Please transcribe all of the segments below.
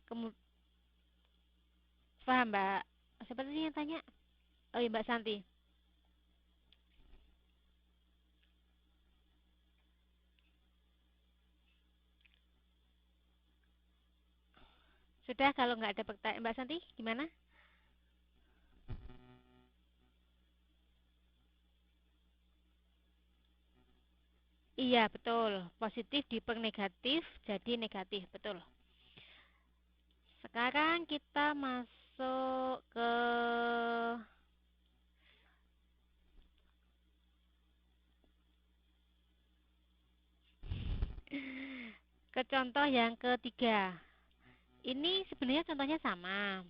Kemudian, paham Mbak? Siapa tadi yang tanya? Oh iya Mbak Santi. Sudah, kalau nggak ada pertanyaan Mbak Santi gimana? Iya betul. Positif diper negatif jadi negatif, betul. Sekarang kita masuk ke contoh yang ketiga. Ini sebenarnya contohnya sama.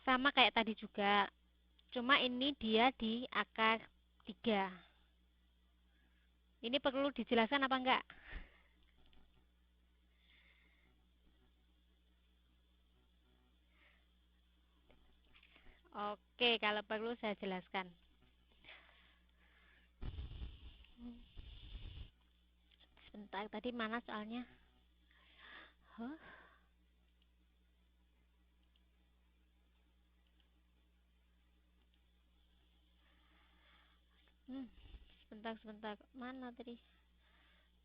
Sama kayak tadi juga. Cuma ini dia di akar 3. Ini perlu dijelaskan apa enggak? Oke, kalau perlu saya jelaskan. Sebentar, tadi mana soalnya? Huh? Hmm, sebentar. Mana tadi?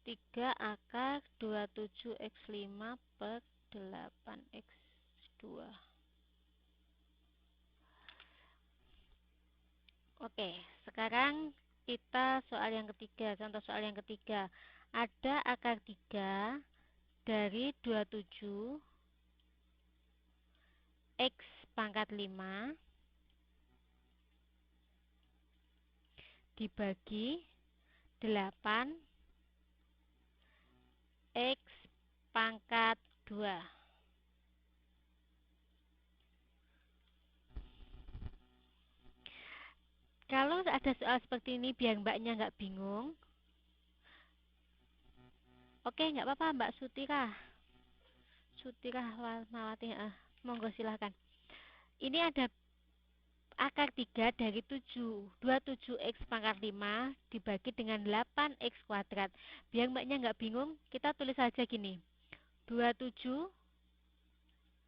3 akar 27x5 per 8x2. Oke, sekarang kita soal yang ketiga, contoh soal yang ketiga. Ada akar 3 dari 27 X pangkat 5 dibagi 8 X pangkat 2. Kalau ada soal seperti ini biar mbaknya nggak bingung, oke nggak apa-apa Mbak Sutira. Sutira Mawati, monggo silahkan. Ini ada akar 3 dari 27 X pangkat 5 dibagi dengan 8 X kuadrat. Biar mbaknya nggak bingung, kita tulis saja gini. 27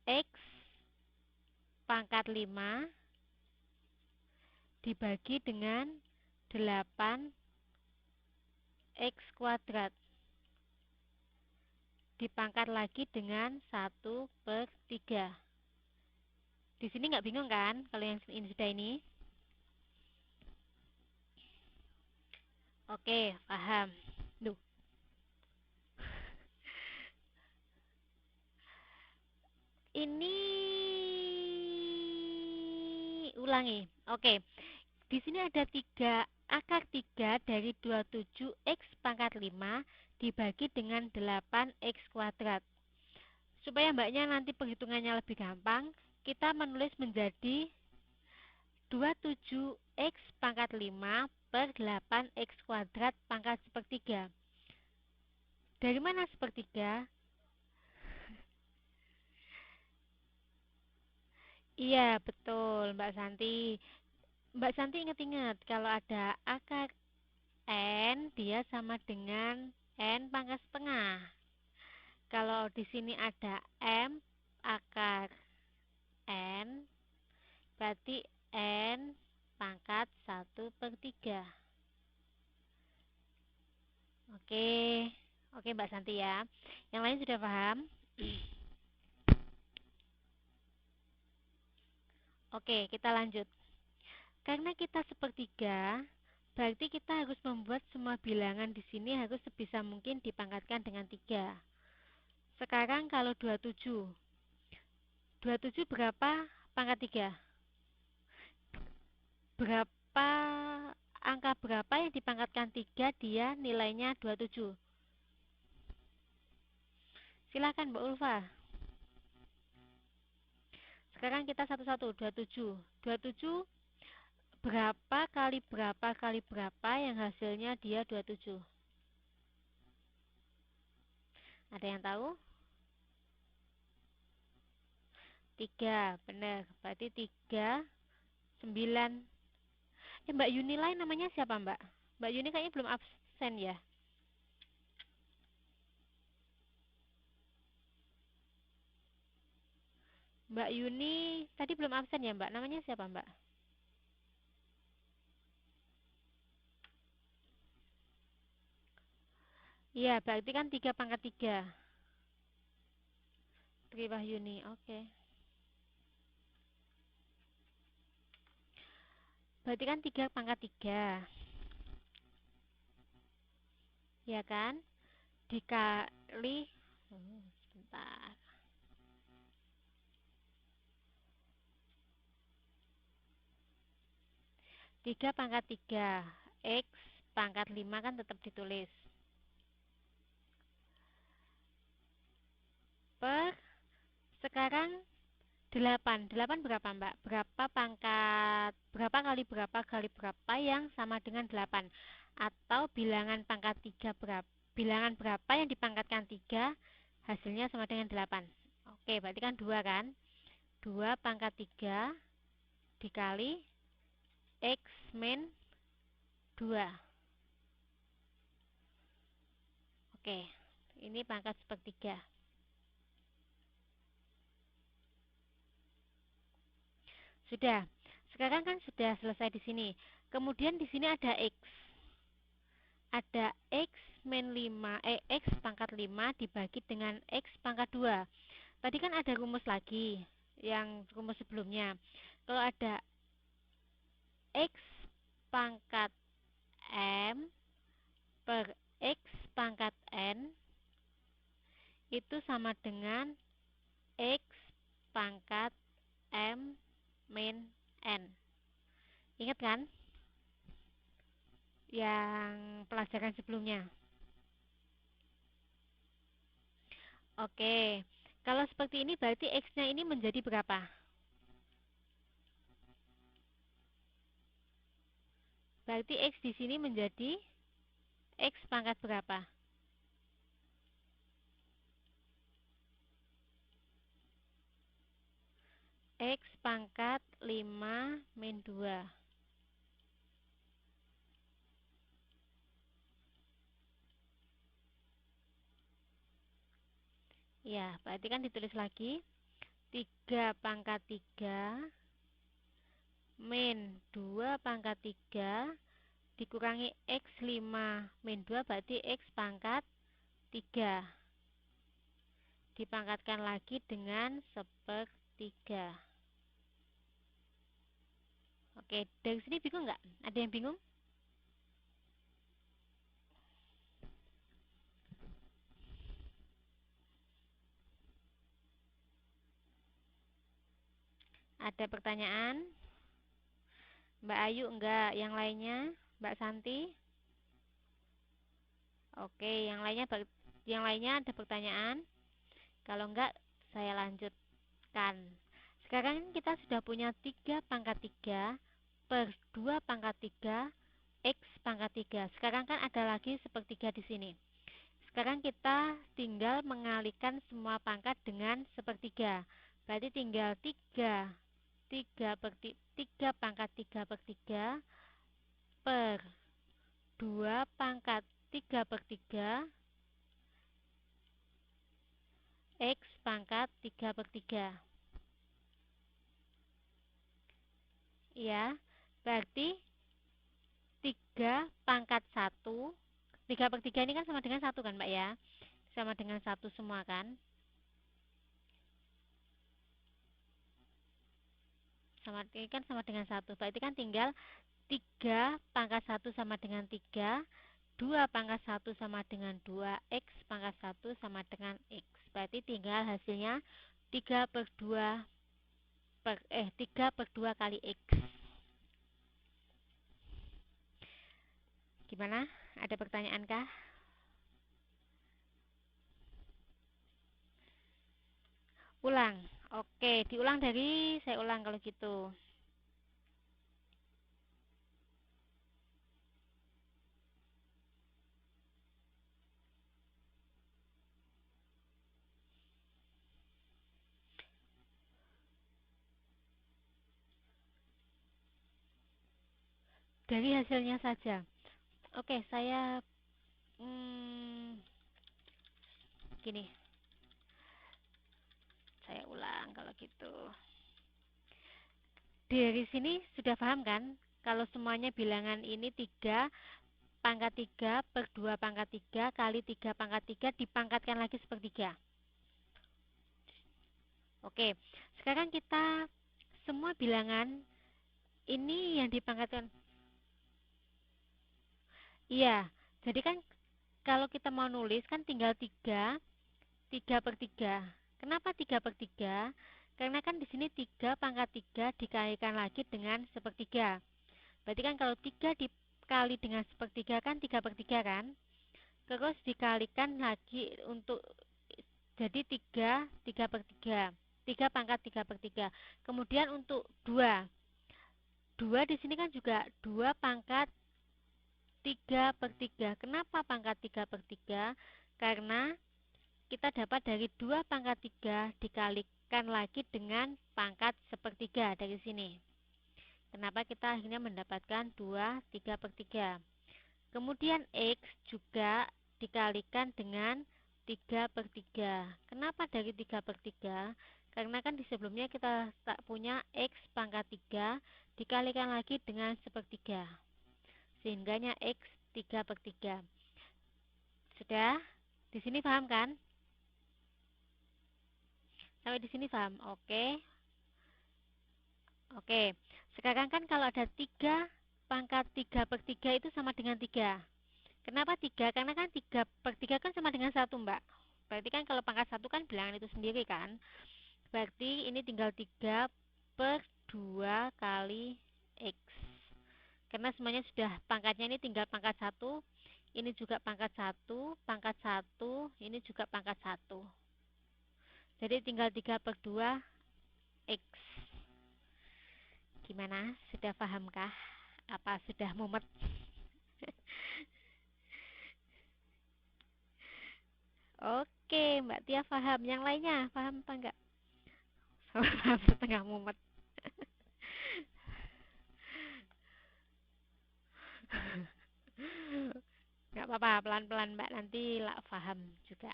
X pangkat 5 dibagi dengan 8 X kuadrat. Dipangkat lagi dengan 1/3. Di sini nggak bingung kan kalau yang ini sudah ini? Oke, paham. Duh, ini ulangi. Oke, di sini ada 3 akar 3 dari 27 X pangkat 5 dibagi dengan 8 X kuadrat. Supaya mbaknya nanti perhitungannya lebih gampang, kita menulis menjadi 27 X pangkat 5 per 8 X kuadrat pangkat sepertiga. Dari mana sepertiga? Iya, betul Mbak Santi. Mbak Santi ingat-ingat kalau ada akar N, dia sama dengan N pangkat setengah. Kalau di sini ada M akar N, berarti N pangkat 1/3. Oke, oke Mbak Santi ya. Yang lain sudah paham? Oke, kita lanjut. Karena kita sepertiga, berarti kita harus membuat semua bilangan di sini harus sebisa mungkin dipangkatkan dengan 3. Sekarang kalau 27. 27 berapa pangkat 3? Berapa angka berapa yang dipangkatkan 3 dia nilainya 27? Silakan Mbak Ulfa. Sekarang kita satu-satu. 27. 27 berapa kali berapa yang hasilnya dia 27? Ada yang tahu? 3, benar. Berarti 3, 9. Mbak Yuni lain namanya siapa Mbak? Mbak Yuni kayaknya belum absen ya. Mbak Yuni tadi belum absen ya Mbak? Namanya siapa Mbak? Iya, berarti kan 3/3. Tri Wahyuni, oke. Berarti kan 3/3, ya kan? Dikali, sebentar. 3/3 X pangkat 5 kan tetap ditulis per sekarang 8. 8 berapa Mbak? Berapa kali berapa yang sama dengan 8? Atau bilangan pangkat 3 berapa? Bilangan berapa yang dipangkatkan 3 hasilnya sama dengan 8? Oke, berarti kan 2 kan? 2/3 dikali X min 2. Oke, ini pangkat sepertiga. Sudah. Sekarang kan sudah selesai di sini. Kemudian di sini ada X. Ada X min 5, X pangkat 5 dibagi dengan X pangkat 2. Tadi kan ada rumus lagi, yang rumus sebelumnya. Kalau ada X pangkat M per X pangkat N, itu sama dengan X pangkat M min N. Ingat kan? Yang pelajaran sebelumnya. Oke, kalau seperti ini berarti X-nya ini menjadi berapa? Berarti X di sini menjadi X pangkat berapa? X pangkat 5 min 2. Ya, berarti kan ditulis lagi 3/3 min 2/3 dikurangi X 5 min 2 berarti X pangkat 3. Dipangkatkan lagi dengan 1/3. Oke, dari sini bingung nggak? Ada yang bingung? Ada pertanyaan? Mbak Ayu enggak? Yang lainnya? Mbak Santi? Oke, yang lainnya ada pertanyaan? Kalau enggak, saya lanjutkan. Sekarang kita sudah punya 3/3 per 2/3 X pangkat 3. Sekarang kan ada lagi sepertiga di sini. Sekarang kita tinggal mengalihkan semua pangkat dengan sepertiga. Berarti tinggal 3/3 per 2/3 X pangkat 3/3. Ya, berarti 3/1. 3/3 ini kan sama dengan 1 kan Mbak ya? Sama dengan 1 semua kan? Ini kan sama dengan 1. Berarti kan tinggal 3/1 sama dengan 3. 2/1 sama dengan 2. X pangkat 1 sama dengan X. Berarti tinggal hasilnya 3/2 kali X. Gimana? Ada pertanyaan kah? Ulang. Oke, saya ulang kalau gitu. Dari hasilnya saja. Oke, saya gini. Saya ulang. gampang kalau gitu. Dari sini sudah paham kan? Kalau semuanya bilangan ini 3 pangkat 3 per 2 pangkat 3 kali 3 pangkat 3 dipangkatkan lagi sepertiga. Oke, sekarang kita semua bilangan ini yang dipangkatkan. Iya, jadi kan kalau kita mau nulis kan tinggal 3 per 3. Kenapa 3 per 3? Karena kan di sini 3 pangkat 3 dikalikan lagi dengan sepertiga. Berarti kan kalau 3 dikali dengan sepertiga kan 3 per 3 kan? Terus dikalikan lagi untuk jadi 3 per 3. 3 pangkat 3 per 3. Kemudian untuk 2. 2 di sini kan juga 2 pangkat 3 per 3. Kenapa pangkat 3 per 3? Karena kita dapat dari 2 pangkat 3 dikalikan lagi dengan pangkat sepertiga dari sini. Kenapa kita akhirnya mendapatkan 2 3 per 3. Kemudian X juga dikalikan dengan 3 per 3. Kenapa dari 3 per 3? Karena kan di sebelumnya kita tak punya X pangkat 3 dikalikan lagi dengan sepertiga. Sehingganya X 3 per 3. Sudah? Di sini paham kan? Sampai di sini paham? Oke. Oke. Sekarang kan kalau ada 3 pangkat 3 per 3 itu sama dengan 3. Kenapa 3? Karena kan 3 per 3 kan sama dengan 1, Mbak. Berarti kan kalau pangkat 1 kan bilangan itu sendiri kan. Berarti ini tinggal 3 per 2 kali X. Karena semuanya sudah pangkatnya ini tinggal pangkat 1. Ini juga pangkat 1, pangkat 1, ini juga pangkat 1. Jadi tinggal 3 per 2 X. Gimana? Sudah pahamkah? Apa sudah mumet? Oke, Mbak Tia paham. Yang lainnya paham apa enggak? Paham setengah mumet. Enggak apa-apa, pelan-pelan Mbak, nanti lah paham juga.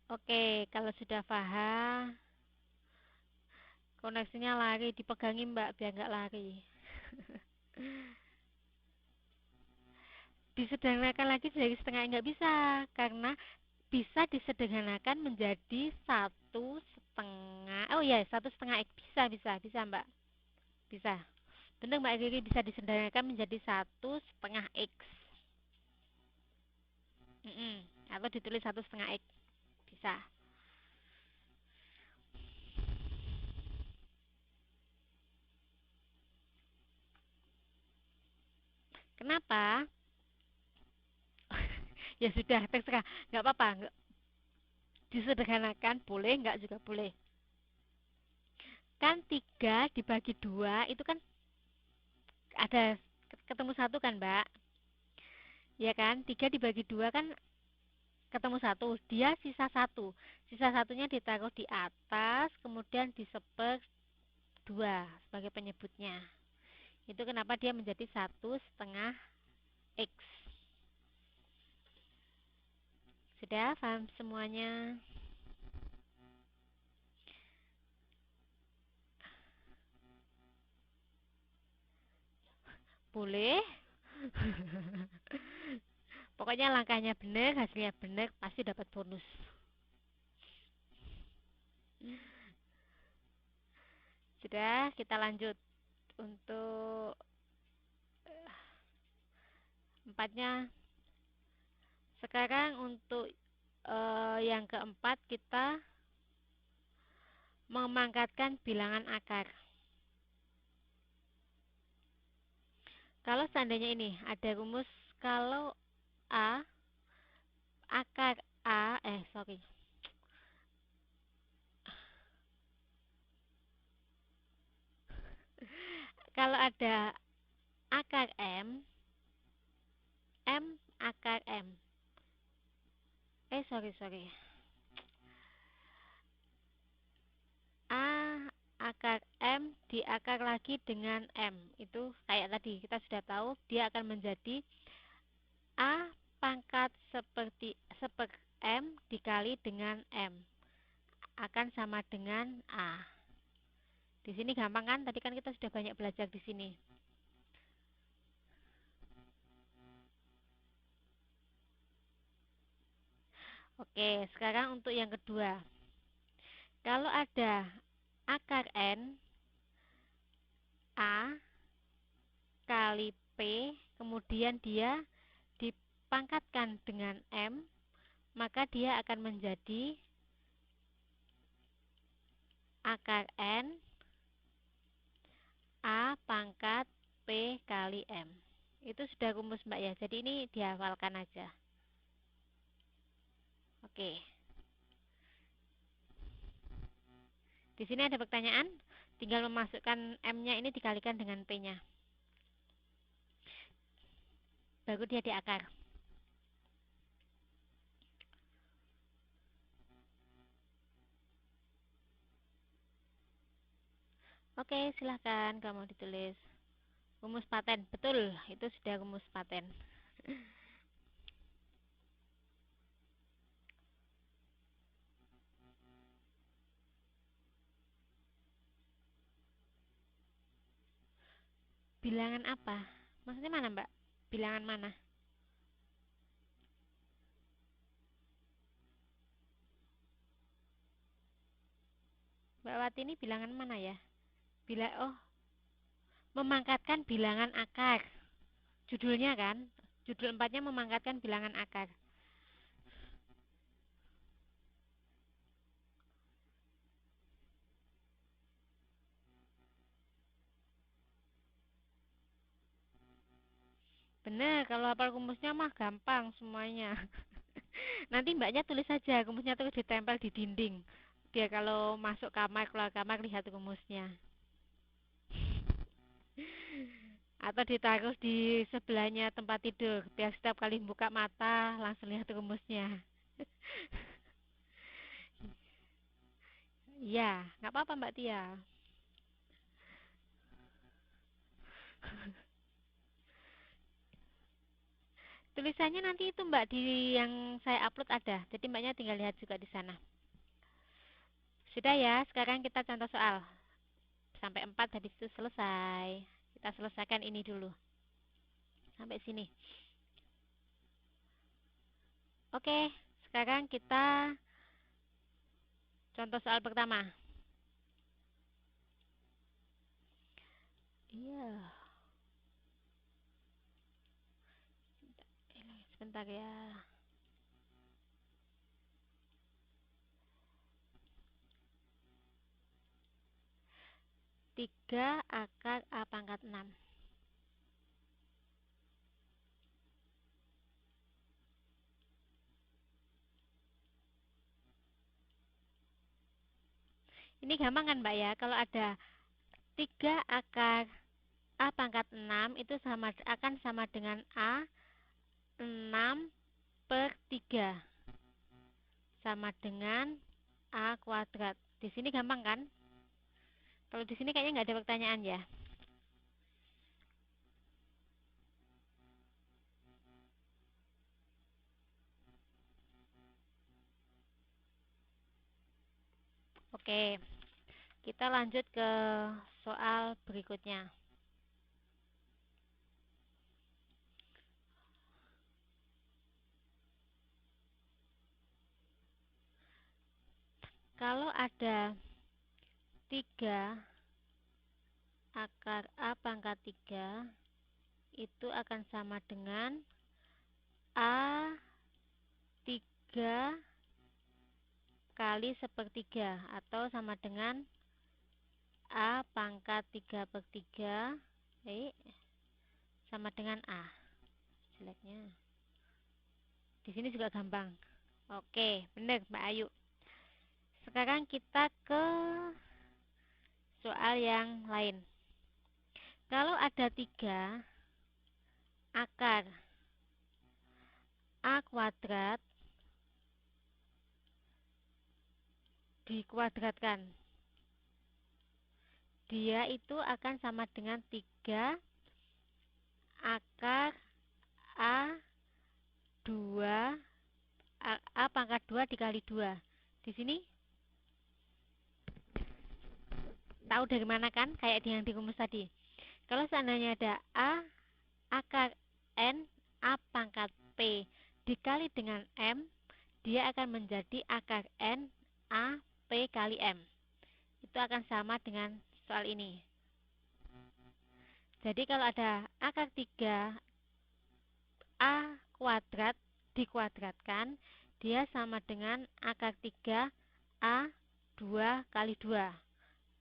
Oke, kalau sudah paham, koneksinya lari, dipegangin Mbak biar enggak lari. Disederhanakan lagi dari setengah enggak bisa, karena bisa disederhanakan menjadi 1,5. Oh ya, 1,5 X bisa Mbak, bisa. Benar Mbak Riri, bisa disederhanakan menjadi 1,5 X. Atau ditulis 1,5 X bisa. Kenapa? Ya sudah, terserah, nggak apa-apa, nggak disederhanakan boleh, nggak juga boleh. Kan 3 dibagi 2 itu kan ada ketemu 1 kan Mbak, ya kan? 3 dibagi 2 kan ketemu 1, dia sisa 1. Sisa satunya ditaruh di atas, kemudian diseper 2 sebagai penyebutnya. Itu kenapa dia menjadi 1,5 X. Sudah paham semuanya? Boleh. Pokoknya langkahnya benar, hasilnya benar, pasti dapat bonus. Sudah, kita lanjut untuk empatnya. Sekarang untuk yang keempat, kita memangkatkan bilangan akar. Kalau seandainya ini ada rumus, kalau A akar A kalau ada akar M akar M sorry A akar M diakar lagi dengan M, itu kayak tadi kita sudah tahu dia akan menjadi A pangkat seper M dikali dengan M. akan sama dengan A. Di sini gampang kan? Tadi kan kita sudah banyak belajar di sini. Oke, sekarang untuk yang kedua. Kalau ada akar N, A kali P, kemudian dia dipangkatkan dengan M, maka dia akan menjadi akar N A pangkat P kali M. Itu sudah rumus Mbak ya. Jadi ini dihafalkan aja. Oke. Di sini ada pertanyaan, tinggal memasukkan M-nya ini dikalikan dengan P-nya. Baru dia diakar. Oke, silahkan kamu ditulis. Rumus paten, betul, itu sudah rumus paten. Bilangan apa? Maksudnya mana Mbak? Bilangan mana? Mbak Wati ini bilangan mana ya? Oh, memangkatkan bilangan akar. Judulnya kan? Judul 4-nya memangkatkan bilangan akar. Bener, kalau hafal rumusnya mah gampang semuanya. Nanti mbaknya tulis saja, rumusnya terus ditempel di dinding. Biar kalau masuk kamar, keluar kamar lihat rumusnya. Atau ditaruh di sebelahnya tempat tidur, biar setiap kali buka mata langsung lihat rumusnya. Iya, nggak apa-apa Mbak Tia. Tulisannya nanti itu Mbak di yang saya upload ada, jadi mbaknya tinggal lihat juga di sana. Sudah ya, sekarang kita contoh soal. Sampai 4 habis itu selesai. Kita selesaikan ini dulu. Sampai sini. Oke, sekarang kita contoh soal pertama. Iya. Sebentar ya. 3 akar A pangkat 6. Ini gampang kan Mbak ya, kalau ada 3 akar A pangkat 6 itu akan sama dengan A 6 per 3. Sama dengan A kuadrat. Di sini gampang kan? Kalau di sini kayaknya nggak ada pertanyaan ya. Oke, kita lanjut ke soal berikutnya. Kalau ada 3 akar A pangkat 3 itu akan sama dengan A 3 kali sepertiga atau sama dengan A pangkat 3 per 3 sama dengan A. Jeleknya. Di sini juga gampang. Oke, benar Mbak Ayu. Sekarang kita ke soal yang lain. Kalau ada 3 akar A kuadrat dikuadratkan, dia itu akan sama dengan 3 akar A 2 A pangkat 2 dikali 2. Di sini Tahu dari mana kan? Kayak yang di rumus tadi. Kalau seandainya ada A akar N A pangkat P dikali dengan M, dia akan menjadi akar N A P kali M. Itu akan sama dengan soal ini. Jadi kalau ada akar 3 A kuadrat dikuadratkan, dia sama dengan akar 3 A 2 kali 2.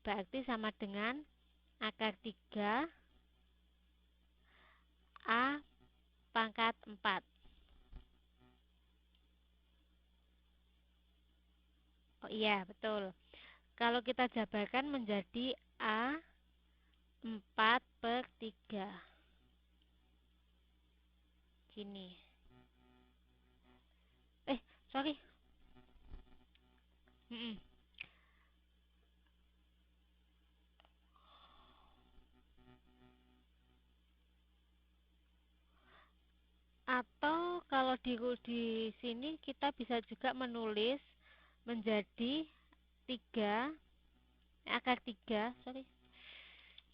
Berarti sama dengan akar 3 A pangkat 4. Oh iya, betul. Kalau kita jabarkan menjadi A 4/3. Gini. Sorry. Mm-mm. Atau kalau di sini kita bisa juga menulis menjadi 3 akar 3, sorry,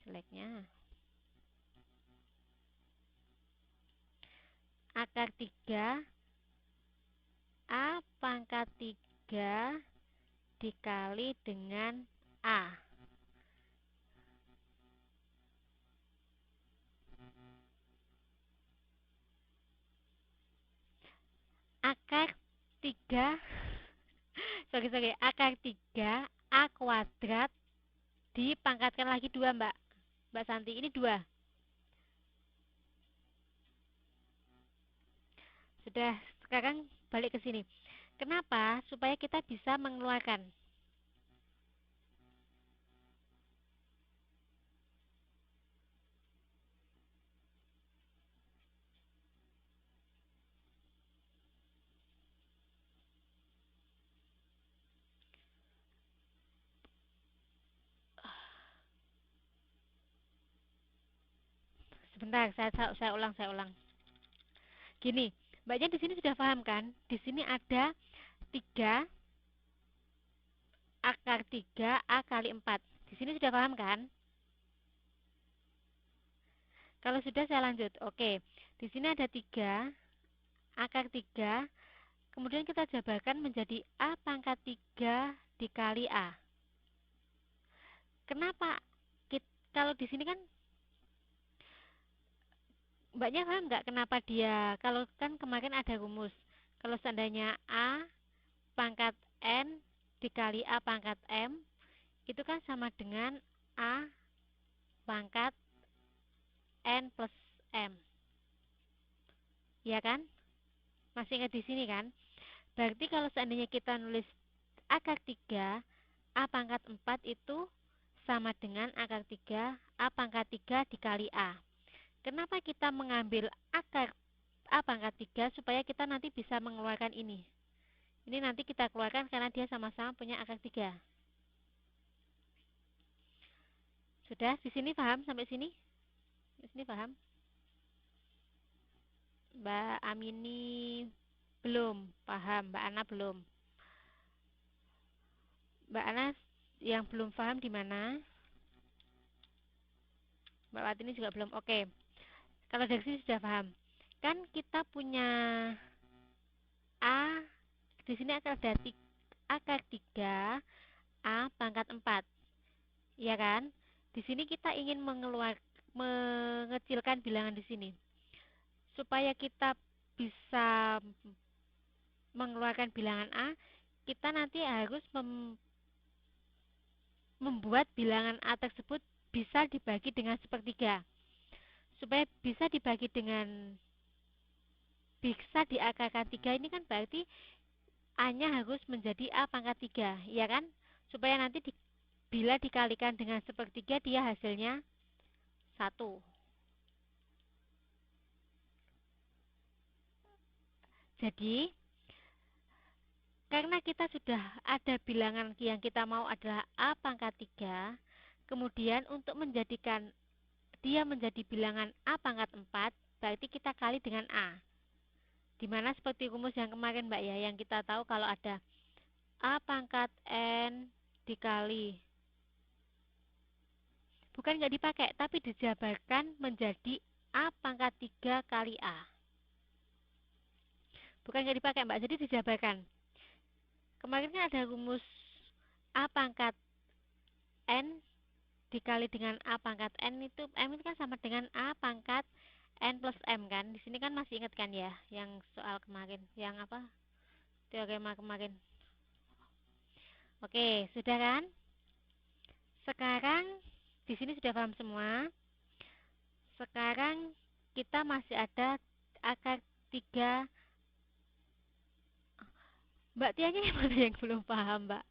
jeleknya. Akar 3 A pangkat 3 dikali dengan A. Akar 3 sorry, akar 3 A kuadrat dipangkatkan lagi 2, Mbak Santi. Ini 2. Sudah, sekarang balik ke sini. Kenapa? Supaya kita bisa mengeluarkan. Sebentar, saya ulang. Gini, Mbaknya di sini sudah paham kan? Di sini ada 3 akar 3 A kali 4. Di sini sudah paham kan? Kalau sudah saya lanjut. Oke. Di sini ada 3 akar 3. Kemudian kita jabarkan menjadi A pangkat 3 dikali A. Kenapa? Kalau di sini kan Mbaknya paham nggak kenapa dia, kalau kan kemarin ada rumus. Kalau seandainya A pangkat N dikali A pangkat M, itu kan sama dengan A pangkat N plus M. Ya kan? Masih ingat di sini kan? Berarti kalau seandainya kita nulis akar 3 A pangkat 4 itu sama dengan akar 3 A pangkat 3 dikali A. Kenapa kita mengambil akar A pangkat 3? Supaya kita nanti bisa mengeluarkan ini. Ini nanti kita keluarkan karena dia sama-sama punya akar 3. Sudah? Di sini paham sampai sini? Di sini paham? Mbak Amini belum paham, Mbak Ana belum. Mbak Ana yang belum paham di mana? Mbak Watini juga belum. Oke. Kalau dari sini sudah paham. Kan kita punya A, di sini akar 3 A pangkat 4. Ya kan? Di sini kita ingin mengecilkan bilangan di sini. Supaya kita bisa mengeluarkan bilangan A, kita nanti harus membuat bilangan A tersebut bisa dibagi dengan sepertiga. Supaya bisa dibagi dengan bisa diakarkan 3 ini kan berarti A-nya harus menjadi A pangkat 3, ya kan? Supaya nanti bila dikalikan dengan sepertiga dia hasilnya 1. Jadi, karena kita sudah ada bilangan yang kita mau adalah A pangkat 3, kemudian untuk menjadikan dia menjadi bilangan A pangkat 4, berarti kita kali dengan A. Dimana seperti rumus yang kemarin Mbak ya, yang kita tahu kalau ada A pangkat N dikali Bukan nggak dipakai, tapi dijabarkan menjadi A pangkat 3 kali A. Bukan nggak dipakai, Mbak, jadi dijabarkan. Kemarin kan ada rumus A pangkat N dikali dengan A pangkat N itu, M itu kan sama dengan A pangkat N plus M kan. Di sini kan masih ingat kan ya, yang soal kemarin, yang apa? Teorema kemarin. Oke, sudah kan? Sekarang di sini sudah paham semua. Sekarang kita masih ada akar 3. Mbak Tianya yang mana yang belum paham, Mbak?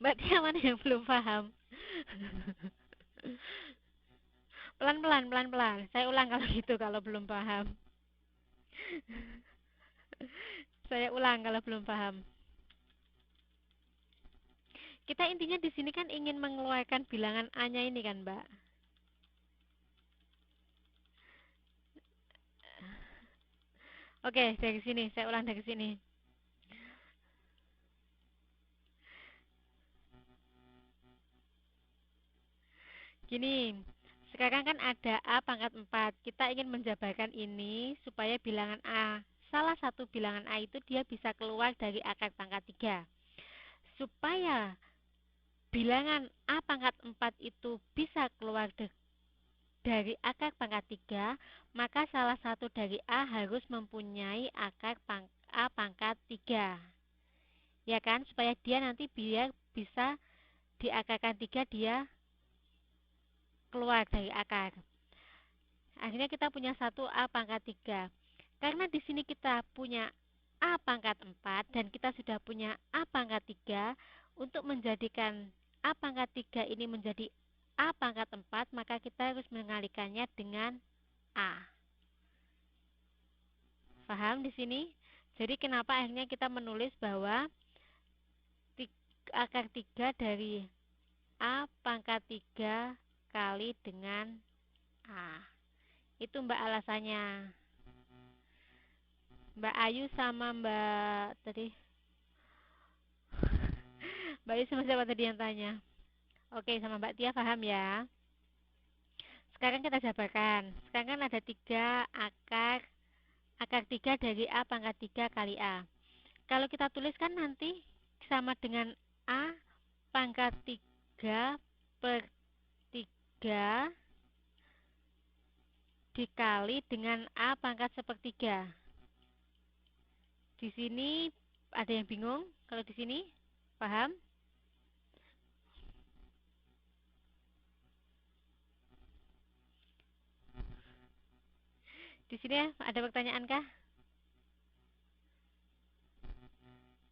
Mbak Tia mana yang belum paham? Pelan-pelan, pelan-pelan. Saya ulang kalau gitu, kalau belum paham. Saya ulang kalau belum paham. Kita intinya di sini kan ingin mengeluarkan bilangan A-nya ini kan, Mbak? Oke, dari sini. Saya ulang dari sini. Gini, sekarang kan ada A pangkat 4. Kita ingin menjabarkan ini supaya bilangan A, salah satu bilangan A itu dia bisa keluar dari akar pangkat 3. Supaya bilangan A pangkat 4 itu bisa keluar dari akar pangkat 3, maka salah satu dari A harus mempunyai akar A pangkat 3. Ya kan? Supaya dia nanti biar bisa diakarkan 3, dia keluar dari akar. Akhirnya kita punya satu A pangkat 3. Karena di sini kita punya A pangkat 4 dan kita sudah punya A pangkat 3, untuk menjadikan A pangkat 3 ini menjadi A pangkat 4, maka kita harus mengalikannya dengan A. Paham di sini? Jadi kenapa akhirnya kita menulis bahwa akar 3 dari A pangkat 3 kali dengan A. Itu Mbak alasannya. Mbak Ayu sama Mbak tadi. Mbak Ayu sama siapa tadi yang tanya? Oke, sama Mbak Tia paham ya. Sekarang kita jabarkan. Sekarang kan ada 3 akar 3 dari A pangkat 3 kali A. Kalau kita tuliskan nanti sama dengan A pangkat 3 per 3 dikali dengan A pangkat sepertiga. Di sini ada yang bingung? Kalau di sini paham? Di sini ada pertanyaan kah?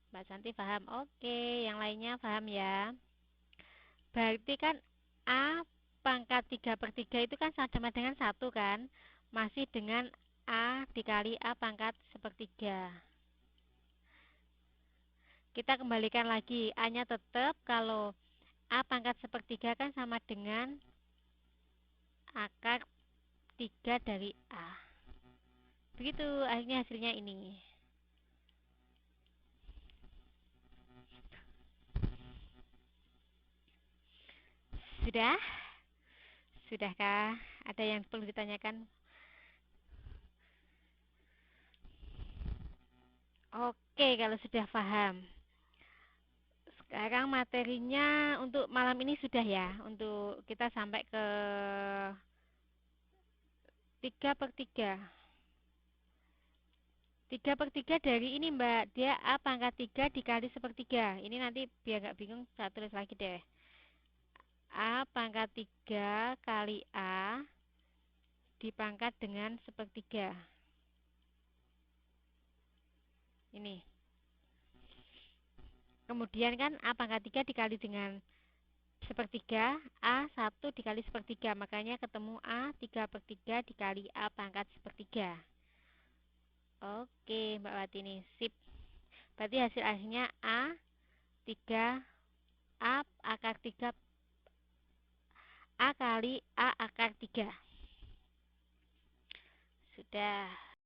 Mbak Santi paham? Oke, yang lainnya paham ya? Berarti kan A pangkat 3 per 3 itu kan sama dengan 1 kan? Masih dengan A dikali A pangkat sepertiga. Kita kembalikan lagi, A-nya tetap kalau A pangkat sepertiga kan sama dengan akar 3 dari A. Begitu akhirnya hasilnya ini. Sudah? Sudahkah? Ada yang perlu ditanyakan? Oke, kalau sudah paham. Sekarang materinya untuk malam ini sudah ya. Untuk kita sampai ke 3 per 3. 3 per 3 dari ini Mbak. Dia A pangkat 3 dikali sepertiga. Ini nanti biar nggak bingung, saya tulis lagi deh. A pangkat 3 kali A dipangkat dengan sepertiga. Ini. Kemudian kan A pangkat 3 dikali dengan sepertiga, A 1 dikali sepertiga. Makanya ketemu A 3 per 3 dikali A pangkat sepertiga. Oke, Mbak Watini, sip. Berarti hasil akhirnya A 3 A akar 3 A kali A akar 3. Sudah.